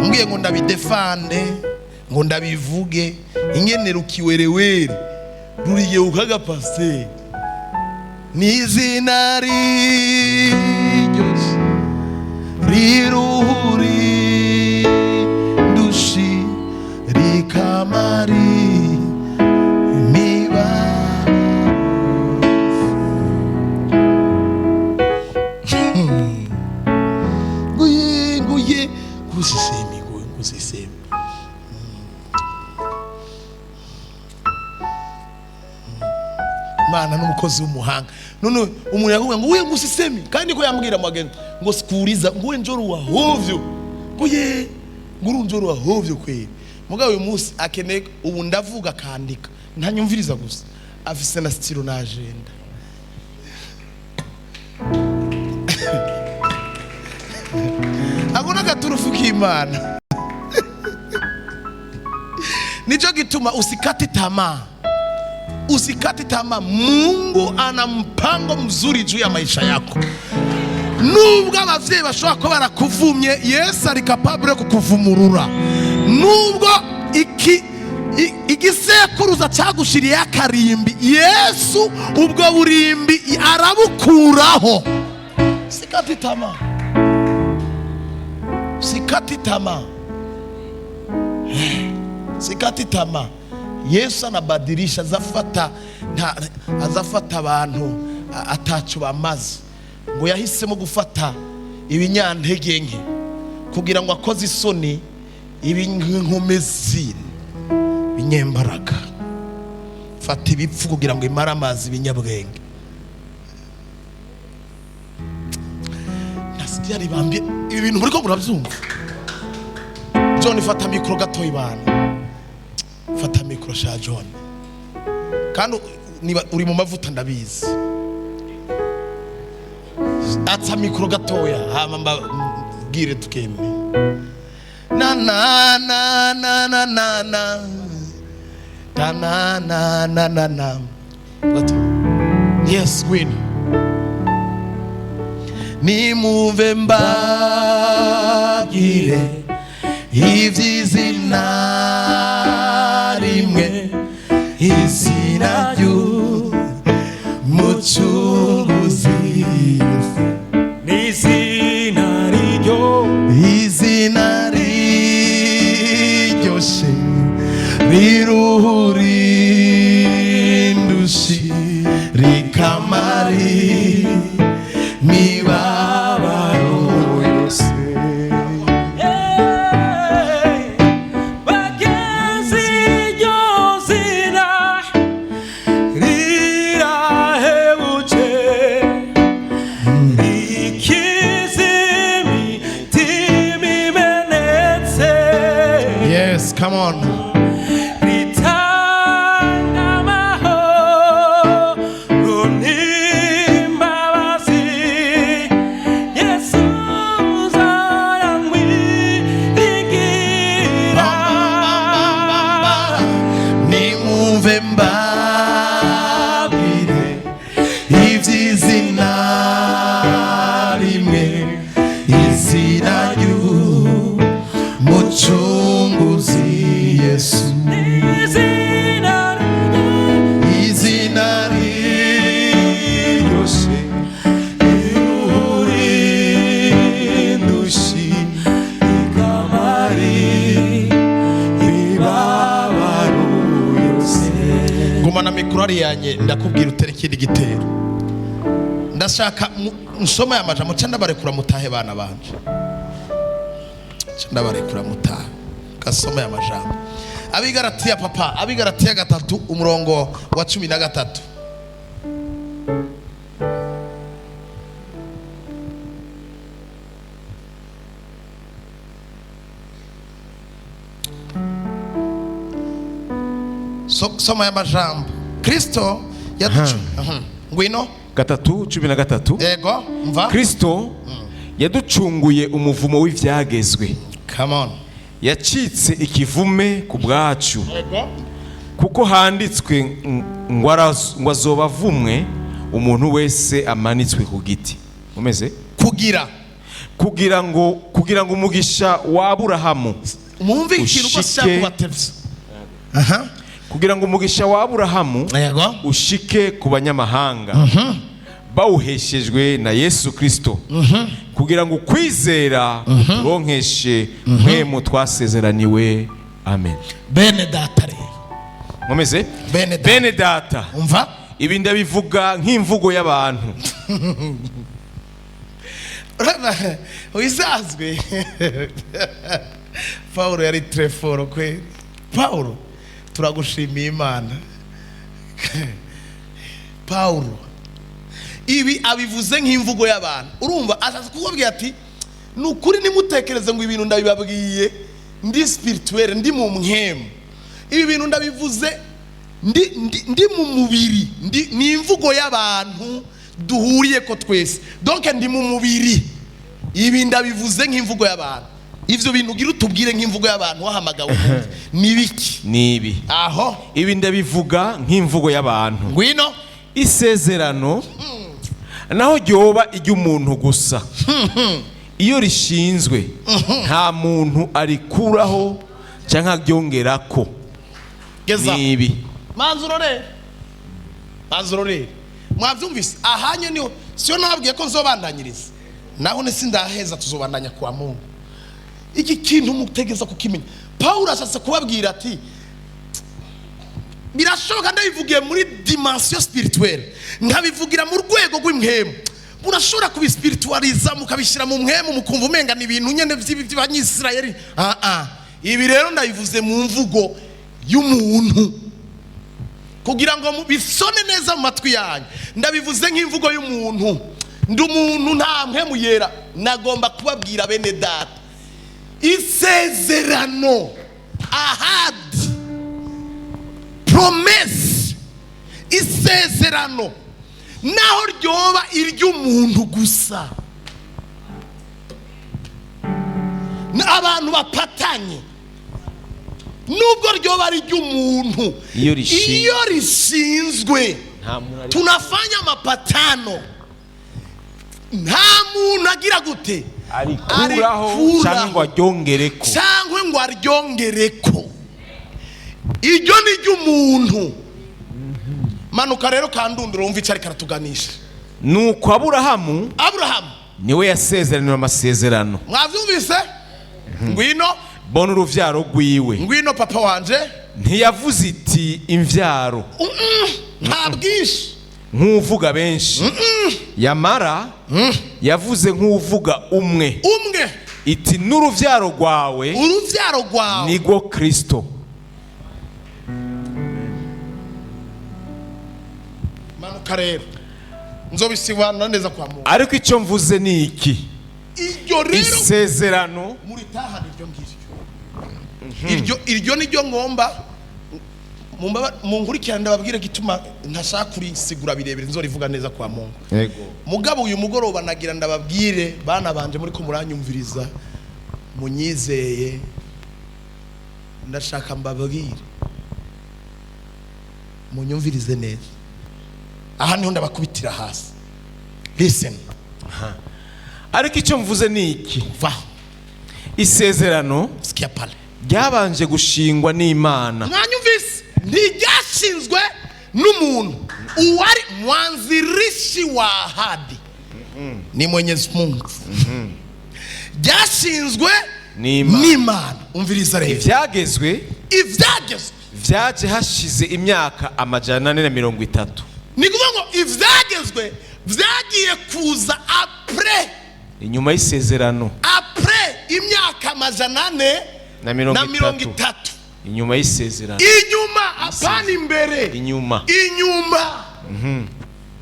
mbwiye ngo ndabidefande ngo ndabivuge ingene rukiwerewere ruriye ukaga pasteur nizina ryoshe riruhuri ndushi rikamari miba nguye kusisemi kusisemi Mana n'umukozi w'umuhanga none umuntu yavuga ngo we ngusisemi kandi ko yambwira mageni ngo sikuriza ngo we njoro wa hovyo kuye nguru njoro wa hovyo kweli mugabo uyu munsi akeneye ubu ndavuga kandika ntanyumviriza gusa afise na stilo na agenda. Agona gaturufu k'Imana. Nicho gituma usikate tamaa. Usikate tamaa. Mungu ana mpango mzuri juu ya maisha yako. Nubwo abavyeyi bashobora ko barakuvumye Yesu ari capable kukuvumurura. Nubwo igisekuruza cyagushiriye akarimbi Yesu ubwo burimbi arabukuraho. Sikati tamaa. Sikati tamaa. Sikati tamaa. Yesu anabadilisha azafata abantu atacu bamaze ngo yahisemo gufata ibinyantege nke kugira ngo akoze isoni ibinkomezi binyembaraga fata ibipfu kugira ngo imara amazi binyabwenge. Nasiyari bambye ibintu muri ko murabyumva. John fata mikro gato ibana. Fata mikro sha John. Kandi niba uri mu mavuta ndabizi. Atsa mikro gatoya hama mbabwire tukende. Na na na na na na na na na na na na na. What? Yes, win. Ni muve mbagire ivy'izina rimwe izina ry'umucunguzi n'izina ryo izina ryoshe riruhuri ndushi rikamari mibabaro yose. Come on. duhereranye ndakubwira utere ikindi gitero. Ndashaka nsoma ya majambo cyanda barekura mutahe bana banje. Cyanda barekura mutahe. Kasoma ya majambo. Abigaratiya papa, Abigaratiya 3 umurongo wa 13. Soma ya majambo. Kristo yaducu. Ngwino 3:13. Ego, mva. Kristo yaducunguye umuvumo w'ivyagezwe. Come on. Yacitse ikivume ku bwacu. Ego. Kuko handitswe ngo azobavumwe umuntu wese amanitswe ku giti. Umeze? Kugira ngo umugisha wa Aburahamu. Mwumve ikintu bashaka kubatevya. Aha. Kugira ngo umugisha wa Aburahamu ushike ku banyamahanga bawuheshejwe na Yesu Kristo, kugira ngo kwizera turonkeshe mpwemu twasezeraniwe. Amen. Bene data rero. Mumeze? Bene data. Umva? Ibi ndabivuga nk'imvugo y'abantu. Wizazwe. Paulo yari très fort kwe. Paulo turagushimiye Imana. Paulo ibi abivuze nk'imvugo y'abantu. Urumva asaza kukubwira ati nukuri nimutekereze ngo ibintu ndabibabwiye ndi spirituel, ndi mu mwemu. Ibi bintu ndabivuze ndi mu mubiri, ni imvugo y'abantu duhuriye ko twese. Donc ndi mu mubiri. Ibi ndabivuze nk'imvugo y'abantu. Ivyo bintu ugira utubwire nk'imvugo y'abantu wahamagawe ni biki? Nibi. Aho ibi ndabivuga nk'imvugo y'abantu. Ngwino isezerano naho ryoba iry'umuntu gusa. Iyo rishinzwe nta muntu arikuraho cyangwa ryongerako. Nibi. Manzurore. Mwavyumvise? Ahanye niho siyo nabwiye ko nzobandanyiriza. Naho nesindaheza tuzobandanya kwa Mungu. Iki kintu mutegeza kukimenya. Paulo ashatse kubabwira ati birashoboka ndabivugiye muri dimension spirituelle, nkabivugira mu rwego rw'imhemu. Murashobora kubispiritualiza mukabishira mu mwemu mukumva umenga ni ibintu nyene by'Abanyisirayeli. Ibi rero ndabivuze mu mvugo y'umuntu kugira ngo bisone neza mu matwi yanyu. Ndabivuze nk'imvugo y'umuntu. Ndi umuntu nta mpemu yera. Nagomba kubabwira bene data. Isezerano, ahad, promise, isezerano naho ryoba iry'umuntu gusa, abantu bapatanye, nubwo ryoba ari iry'umuntu, iyo rishinzwe tunafanya mapatano, nta muntu agira gute arikuraho cyangwa ngo aryongereko. Iryo ni ry'umuntu. Manuka rero kandundura wumva icari karatuganisha. Nuko Aburahamu niwe yasezeranira amasezerano. Mwavyumvise? Ngwino bona uruvyaro rwiwe. Ngwino papa wanje. Ntiyavuze iti imvyaro. Nta bwinshi. Nk'uvuga benshi. Yamara yavuze nk'uvuga umwe. Iti n'uruvyaro rwawe nigwo Kristo. Manuka rero nzobisobanura neza kwa Mungu. Ariko icyo mvuze ni iki? Iryo rero isezerano muri tahana iryo niryo ngomba mu nkurikirana ndababwira gituma ntashaka kuri sigura birebere nzorivuga neza kwa Mungu. Yego. Mugabo uyu mugoroba nagira ndababwire bana banje muri ko muranyumviriza munyizeye, ndashaka mbabwire munyumvirize neza. Aha niho ndabakubitira hasi. Listen. Ariko icyo mvuze ni iki? Va. Isezerano sikia pale ryabanje gushingwa n'Imana. Mwanyumvise? Ntiryashinzwe n'umuntu. Uwari mwanzilishi wa ahadi ni Mwenyezi Mungu. Ryashinzwe n'Imana. Umviriza rero. Ivyagezwe vyaje hashize imyaka 430. ni kuvuga ngo ivyagezwe vyagiye kuza après, inyuma y'isezerano, après imyaka 430, inyuma y'isezerano, inyuma apana imbere, inyuma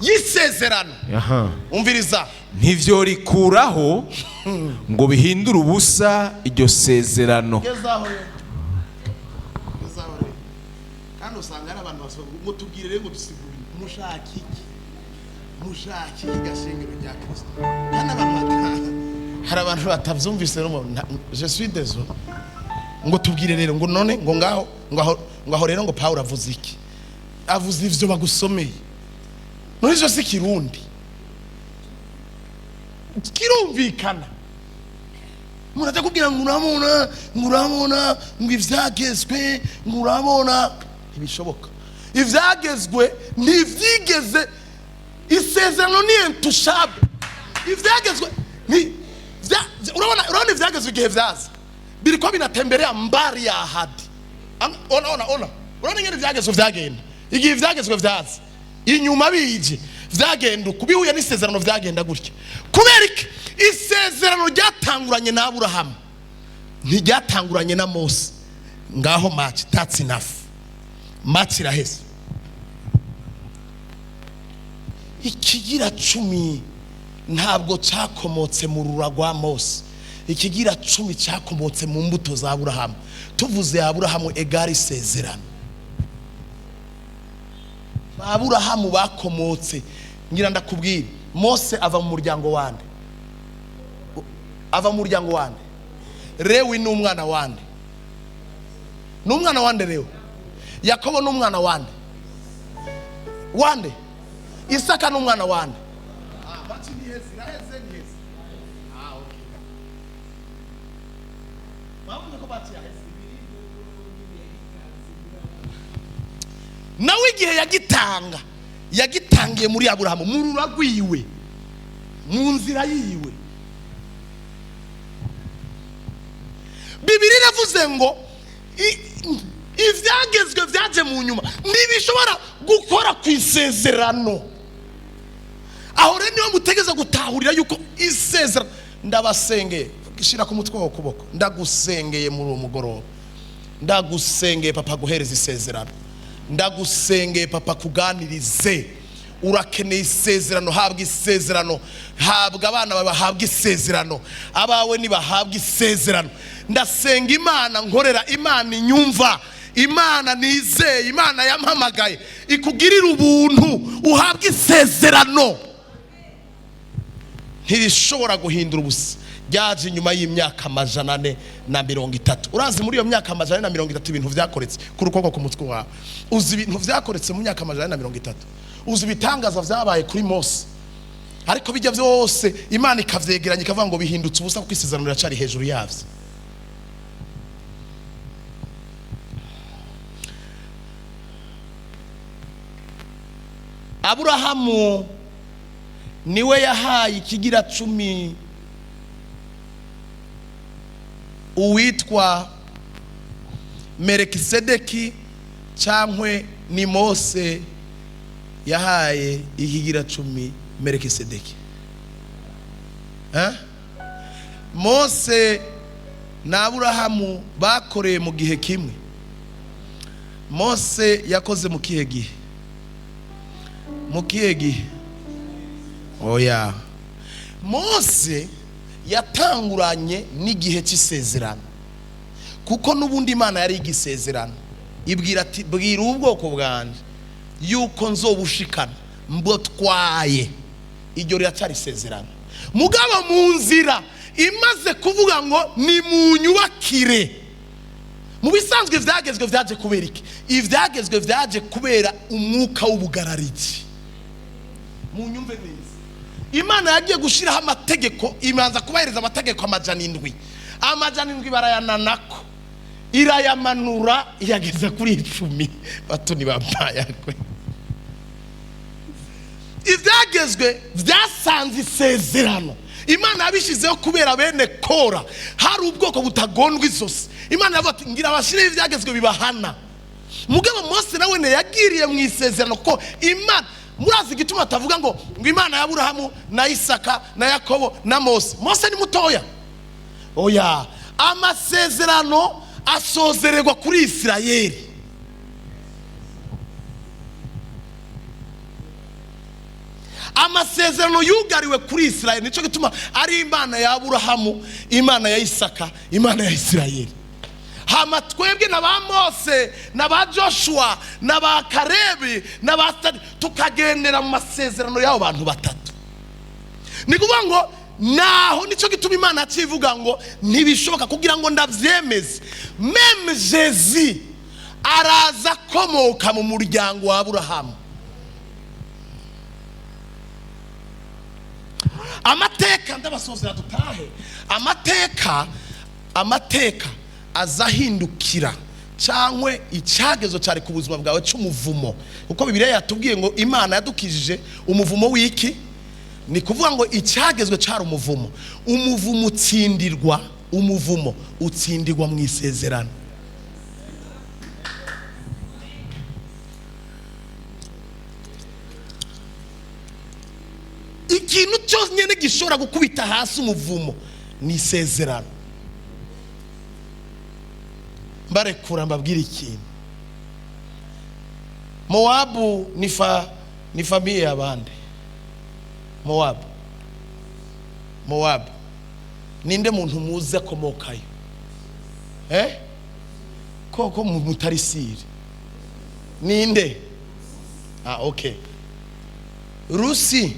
y'isezerano. Umviriza, ntivyo rikuraho ngo bihindure ubusa iryo sezerano. gezaho kandi usanga ari abantu basaba ngo tubwire ngo dusigure mushaki gashengero rya Kristo. Kandi hari abantu batavyumvise no, je suis désolé, ngo tubwire rero ngo none ngo ngaho rero ngo Paulo avuze iki, avuze ivyo bagusomeye, none ivyo si Kirundi, kirumvikana. Muraza kubwira ngo uramona ngo ivyagezwe ngo urabona, ntibishoboka. Ivyagezwe ntivyigeze, isezerano ni intouchable. Ivyagezwe urabona ivyagezwe igihe vyaza biriko binatemberea mbari ya ahadi. Ona urabona ingene ivyagezwe vyagenda igihe ivyagezwe vyaza, inyuma bije vyagenda kubihuye n'isezerano vyagenda gutya. Kubera iki? Isezerano ryatanguranye na Aburahamu, ntiryatanguranye na Mose. Ngaho match, that's enough. Match iraheze. Ikigira 10 ntabwo cyakomotse mu rura rwa Mose, ikigira 10 cyakomotse mu mbuto za Aburahamu. Tuvuze Aburahamu egari isezerano. Aburahamu bakomotse, ngira ndakubwira, Mose ava mu muryango wande, Rewi ni umwana wande, Rewi. Yakobo ni umwana wande, Isaka ni umwana wande. Nawe igihe yagitangiye muri Aburahamu, mu rura rwiwe, mu nzira yiwe. Bibiliya iravuze ngo ivyagezwe vyaje mu nyuma ntibishobora gukora ku isezerano. Aho rero niyo mutegeza gutahurira yuko isezerano. Ndabasengeye, gishira ku mutwe w'ukuboko, ndagusengeye muri uwo mugoroba, ndagusengeye papa guhereza isezerano, ndagusengeye papa kuganirize. Urakeneye isezerano, habwa isezerano, habwa abana bawe bahabwa isezerano, abawe nibahabwa isezerano. Ndasenga Imana, nkorera Imana inyumva, Imana nizeye, Imana yampamagaye ikugirira ubuntu, uhabwa isezerano. Ntirishobora guhindura ubusa. Ryaje nyuma y'imyaka 430. Urazi muri iyo myaka 430 ibintu vyakoretse ku rukoko ku mutwe wawe. Uzi ibintu vyakoretse mu myaka 430. Uzi bitangaza vyabaye kuri Mose. Ariko bijya vyose Imana ikavyegeranya ikavuga ngo bihindutse ubusa kuko isezerano riracari hejuru yavyo. Aburahamu niwe yahaye ikigira 10 uwitwa Melekisedeki, cankwe ni Mose yahaye ikigira 10 Melekisedeki. Mose na Aburahamu bakoreye mu gihe kimwe. Mose yakoze mu kihe gihe? Oya, Mose yatanguranye n'igihe cy'isezerano, kuko nubundi Imana yari igisezerano. Ibwira ati bwira ubwoko bwanje yuko nzobushikana mbotwaye. Iryo ryacari isezerano. Mugabo mu nzira imaze kuvuga ngo ni mu nyubakire. Mu bisanzwe vyagezwe vyaje kubera iki? Ivyagezwe vyaje kubera umwuka w'ubugarariji. Mu nyumve neza, Imana yagiye gushiraho amategeko, imanza kubahereza amategeko 700. 700 barayananako, irayamanura yageza kuri 10. Batoni bambaya kwe. Ivyagezwe vyasanze isezerano. Imana yabishizeho kubera bene Kora hari ubwoko butagondwa izosi. Imana yavuga ati ngira abashire ivyagezwe bibahana. mugabo Mose nawe ne yagiriye mu isezerano ko Imana murazi gituma atavuga ngo Imana ya Aburahamu na Isaka na Yakobo na Mose. Mose ni mutoya. Oya, amasezerano asozererwa kuri Isirayeli. Amasezerano yugariwe kuri Isirayeli, nico gituma ari Imana ya Aburahamu, Imana ya Isaka, Imana ya Isirayeli. Hama twebwe na ba Mose na ba Joshua na ba Karebi na ba tukagendera mu masezerano y'abo bantu batatu. Ni kuvuga ngo naho nico gituma Imana acivuga ngo ntibishoboka kugira ngo ndavyemeze. Meme Jésus araza komoka mu muryango wa Aburahamu. Amateka ndabasozera dutahe. Amateka azahindukira cyangwe icyagezo cyari ku buzima bwawe cy'umuvumo, kuko Bibiliya yatubwiye ngo Imana yadukijije umuvumo w'iki. Ni kuvuga ngo icyagezwe cyari umuvumo. Umuvumo utsindirwa mu isezerano. Ikintu cyose nyene gishobora gukubita hasi umuvumo ni isezerano. Barekura mbabwira ikintu. Moabu ni familia y'abandi. Moabu ninde muntu muze akomokayo? Koko mutarisiri ninde? Okay. Rusi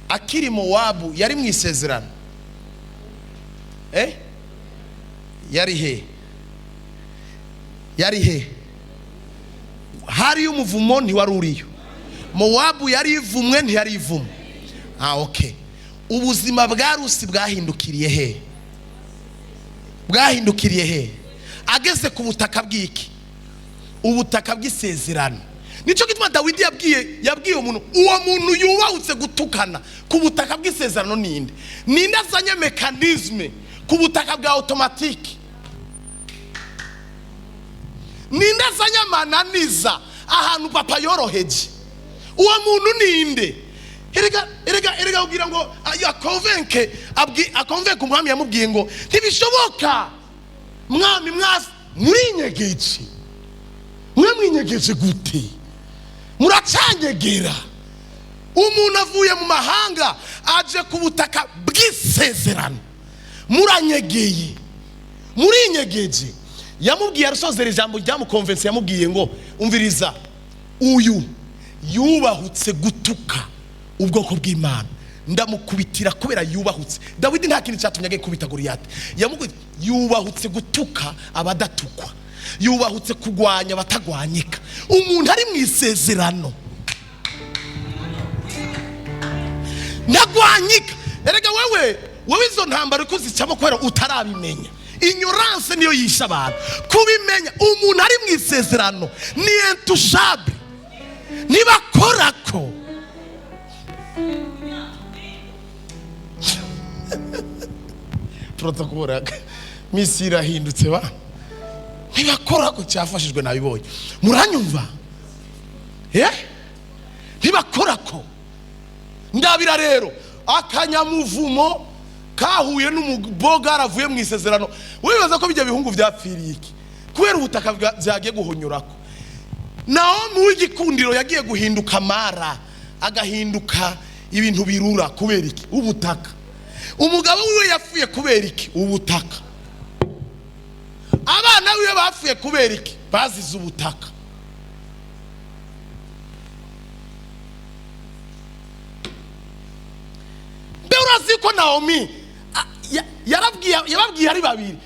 akiri Moabu yari mu isezerano. Yari he? Hari umuvumo ntiwari uriyo. Moabu yari ivumwe ntiyari ivumwe. Okay. Ubuzima bwa Rusi bwahindukiriye he? Ageze ku butaka bw'iki? Ubutaka bw'isezerano. Nico gituma Dawidi yabwiye umuntu, uwo muntu yubahutse gutukana ku butaka bw'isezerano ninde? Ninde azanye mekanisme ku butaka bwa automatique? Ninde azanye amananiza ahantu papa yoroheje? Uwo muntu ninde? Erega ugira ngo akonvenke umwami yamubwiye ngo ntibishoboka mwami murinyegeje. Mwinyegeje gute? Muracanyegera. Umuntu avuye mu mahanga aje ku butaka bw'isezerano. Muranyegeye, murinyegeje. Yamubwiye arasozera ijambo ryamukonvense, yamubwiye ngo umviriza, uyu yubahutse gutuka ubwoko bw'Imana, ndamukubitira kubera yubahutse. Dawidi nta kintu cyatumye agiye kubita Goliyati. Yamubwiye yubahutse gutuka abadatukwa, yubahutse kugwanya abatagwanyika. Umuntu ari mu isezerano ndagwanyika. Erega wewe izo ntambara kuzicamo kubera utarabimenya. Ignorance niyo yisha abantu. Kubimenya umuntu ari mu isezerano ni intouchable. Nibakorako protokora misi irahindutse ba. Nibakorako cyafashijwe nabibonye. Muranyumva? Nibakorako ndabira rero akanyamuvumo kahuye n'umuboga aravuye mu isezerano. Wibaza ko bijya bihungu byapfiriye iki? Kubera ubutaka byagiye guhonyurako. Naho w'igikundiro yagiye guhinduka mara, agahinduka ibintu birura kubera iki? Ubutaka. Umugabo wiwe yapfuye kubera iki? Ubutaka. Abana wiwe bapfuye kubera iki? Bazize ubutaka. Urazi ko Naomi yababwiye ari babiri.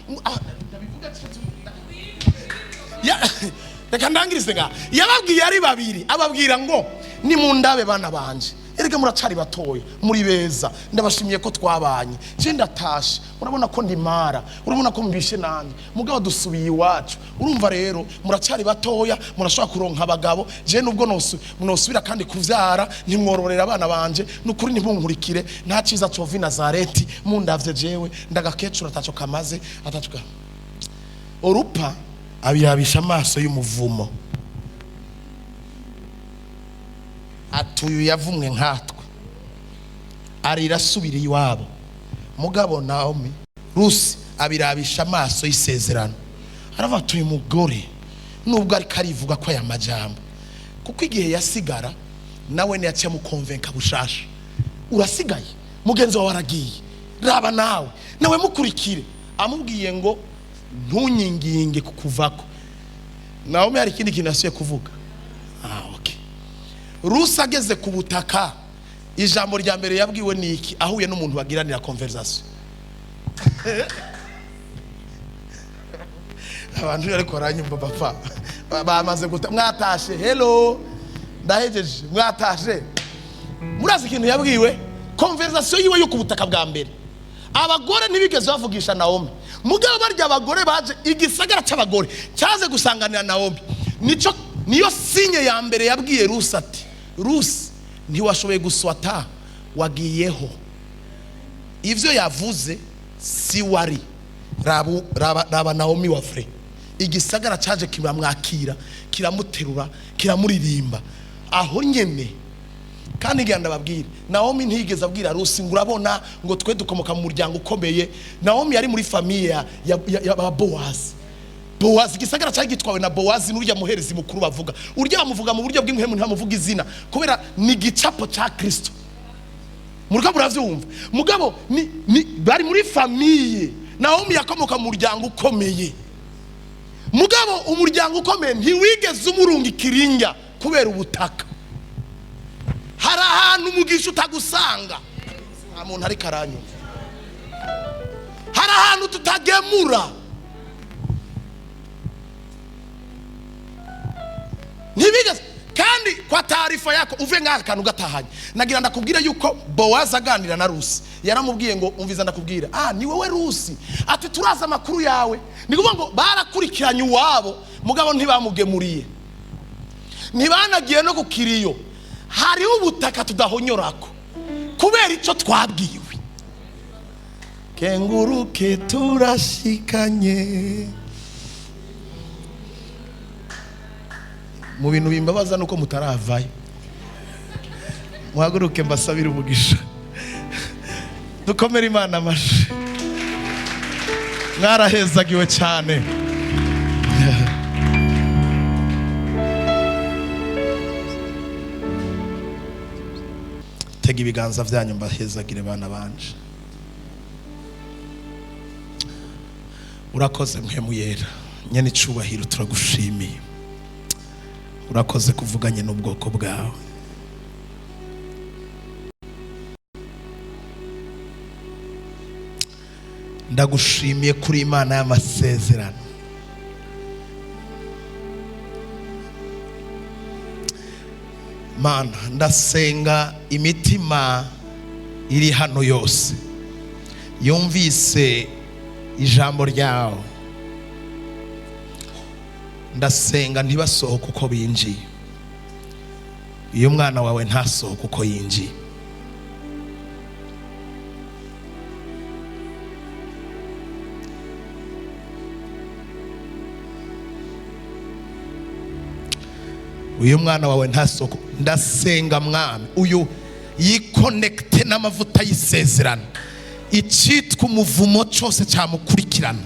Reka ndangirize nga. Yababwiye ari babiri, ababwira ngo ni mundabe bana banje. Erega muracari batoya, muri beza. Ndabashimiye ko twabanye. Je ndatashe. Urabona ko ndimara, urabona ko mbishe nanjye. Mugabo dusubiye iwacu. Urumva rero muracari batoya, murashobora kuronka abagabo. Je nubwo nosubira kandi kuvyara, ntimwororera abana banje. Nukuri ntimunkurikire, nta ciza cova i Nazareti. Mundavye jewe ndagakecura ataco kamaze, atacuka. Orupa abirabisha amaso y'umuvumo atuyu yavumwe nkatwe arira asubiriye iwabo mugabo Naomi Rusi abirabisha amaso y'isezerano aravuga ati uyu mugore nubwo ari karivuga ko aya majambo kuko igihe yasigara nawe ntiyaciye mu konvenka bushasha urasigaye mugenzi wawe aragiye raba nawe mukurikire amubwiye ngo ntunyinginge kukuvako Naomi hari ikindi kintu asuye kuvuga okay. Rusi ageze ku butaka ijambo rya mbere yabwiwe niki ahuye n'umuntu bagiranira conversation abantu ariko baranyumva bapfa bamaze mwatashe hello ndahejeje mwatashe murazi ikintu yabwiwe conversation yiwe yo ku butaka bwa mbere abagore ntibigeze bavugisha Naomi mugabo barya abagore baje igisagara cy'abagore cyaze gusanganira Naomi niyo sinye ya mbere yabwiye Rusi ati Rusi ntiwashoboye guswata wagiyeho ivyo yavuze si wari raba Naomi wa frere igisagara cyaje kiramwakira kiramuterura kiramuririmba aho nyene kandi ngenda babwira Naomi ntigeze abwira Rusi ngo urabona ngo twe dukomoka mu muryango ukomeye Naomi yari muri famille ya Boaz igisagara cyari gitwawe na Boaz n'urya muherezi mukuru bavuga urya bamuvuga mu buryo bw'imhemu ntamuvuga izina kubera ni gicapo cya Kristo murika buravyumva mugabo ni bari muri famille Naomi yakomoka mu muryango ukomeye mugabo umuryango ukomeye ntiwigeze umurunga ikiringa kubera ubutaka hari ahantu umugisha utagusanga nta muntu ari karanyu hari ahantu tutagemura ntibigeze kandi kwa taarifa yako uve ngaha kantu gatahanye nagira ndakubwira yuko Boaz aganira na Rusi yaramubwiye ngo umviza ndakubwira ni wowe Rusi ati turaza amakuru yawe nikuvuga ngo barakurikiranye uwabo mugabo ntibamugemuriye ntibanagiye no kukiriyo hari ubutaka tudahonyorako kubera icyo twabwiwe kenguruke turashikanye mu bintu bimbabaza nuko mutaravayo muhaguruke mbasabira umugisha dukomere Imana amashi mwarahezagiwe cyane tega ibiganza byanyu mbahezagire bana banje urakoze mpemu yera nyene icubahiro turagushimiye urakoze kuvuganye n'ubwoko bwawe ndagushimiye kuri Imana y'amasezerano Mana ndasenga imitima iri hano yose yumvise ijambo ryawe ndasenga ntibasohoke uko binjiye iyo mwana wawe ntasohoke uko yinjiye uyu mwana wawe ntasohoke ndasenga mwami uyu yikonekte n'amavuta y'isezerano icitwa umuvumo cyose cyamukurikirana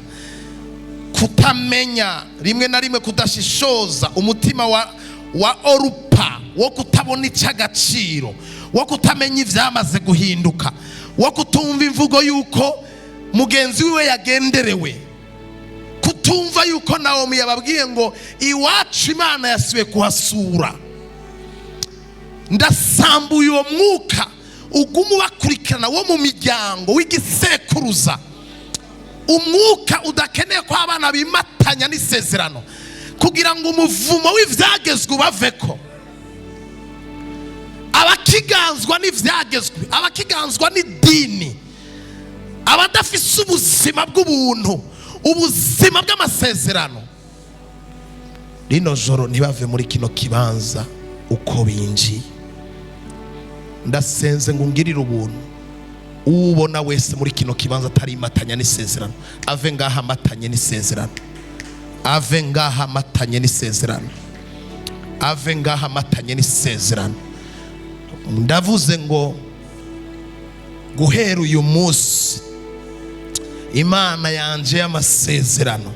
kutamenya rimwe na rimwe kudashishoza umutima wa orupa wo kutabona icy'agaciro wo kutamenya ibyamaze guhinduka wo kutumva imvugo yuko mugenzi wiwe yagenderewe kutumva yuko Naomi yababwiye ngo iwacu Imana yasubiye kuhasura ndasambuye uwo mwuka ugumu bakurikirana wo mu miryango w'igisekuruza umwuka udakeneye ko abana bimatanya n'isezerano kugira ngo umuvumo w'ivyagezwe baveko abakiganzwa n'ivyagezwe abakiganzwa n'idini abadafise ubuzima bw'ubuntu ubuzima bw'amasezerano rino joro ntibave muri kino kibanza uko binjiye ndasenze ngo ngirire ubuntu ubona wese muri kino kibanza atari matanya n'isezerano ave ngaha matanye n'isezerano ave ngaha matanye n'isezerano, ave ngaha matanye n'isezerano. Ndavuze ngo guhera uyu munsi Imana yanje y'amasezerano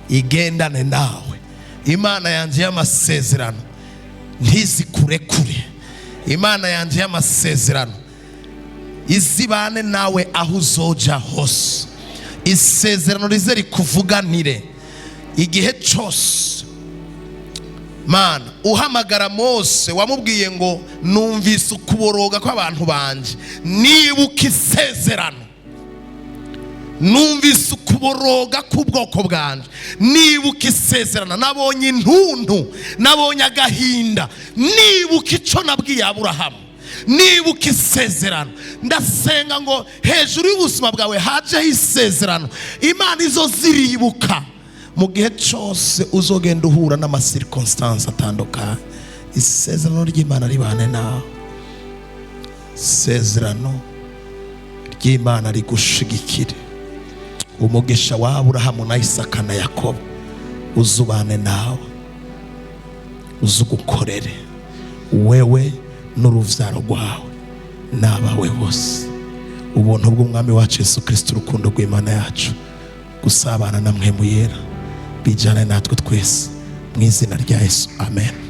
igendane nawe. Imana yanje y'amasezerano ntizikurekure. Imana yanje y'amasezerano izibane nawe aho uzoja hose. Isezerano rize rikuvuganire igihe cyose. Mana, uhamagara Mose wamubwiye ngo numvise ukuboroga kw'abantu banje, nibuka isezerano. Numvise ukuboroga k'ubwoko bwanje, nibuka isezerano. Nabonye intuntu, nabonye agahinda, nibuka ico nabwiye Aburahamu, nibuka isezerano. Ndasenga ngo hejuru y'ubuzima bwawe hajeho isezerano. Imana izo ziribuka mu gihe cyose uzogenda uhura n'amasirkonstansi atandukanye. Isezerano ry'Imana ribane nawe. Isezerano ry'Imana rigushigikire. Umugisha wa Aburahamu na Isaka na Yakobo uzubane nawe, uzugukorere wewe n'uruvyaro rwawe n'abawe bose. Ubuntu bw'Umwami wacu Yesu Kristo, urukundo rw'Imana yacu, gusabana na Mpwemu Yera bijyane natwe twese mu izina rya Yesu. Amen.